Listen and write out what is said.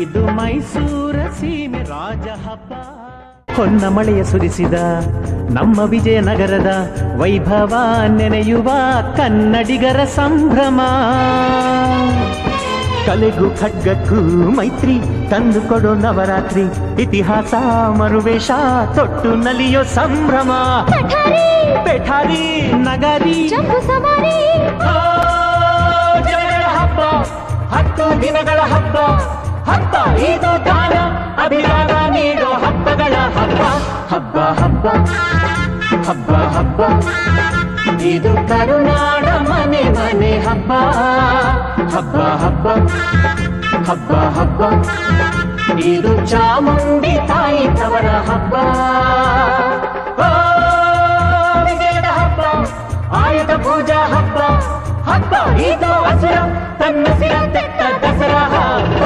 ಇದು ಮೈಸೂರ ಸೀಮೆ ರಾಜ ಹಬ್ಬ. ಹೊನ್ನ ಮಳೆಯ ಸುರಿಸಿದ ನಮ್ಮ ವಿಜಯನಗರದ ವೈಭವ ನೆನೆಯುವ ಕನ್ನಡಿಗರ ಸಂಭ್ರಮ. ಕಲೆಗೂ ಖಡ್ಗಕ್ಕೂ ಮೈತ್ರಿ ತಂದು ಕೊಡೋ ನವರಾತ್ರಿ, ಇತಿಹಾಸ ಮರುವೇಷ ತೊಟ್ಟು ನಲಿಯೋ ಸಂಭ್ರಮ. ಪೆಠಾರಿ ನಗರಿ ಜನಗಳ ಹಬ್ಬ, 10 ದಿನಗಳ ಹಬ್ಬ. ಹಬ್ಬ ಇದು ದಾನ ಅಭಿದಾನ ನೀಡೋ ಹಬ್ಬಗಳ ಹಬ್ಬ. ಹಬ್ಬ ಹಬ್ಬ ಹಬ್ಬ ಹಬ್ಬ ಇದು ಕರುನಾಡ ಮನೆ ಮನೆ ಹಬ್ಬ. ಹಬ್ಬ ಹಬ್ಬ ಹಬ್ಬ ಹಬ್ಬ ಇದು ಚಾಮುಂಡಿ ತಾಯಿ ತವರ ಹಬ್ಬ. ವಿಜಯದ ಹಬ್ಬ, ಆಯುಧ ಪೂಜಾ ಹಬ್ಬ. ಹಬ್ಬ ಇದು ಅಸುರ ತನ್ನ ಸಿರ ತೆತ್ತ ದಸರಾ ಹಬ್ಬ.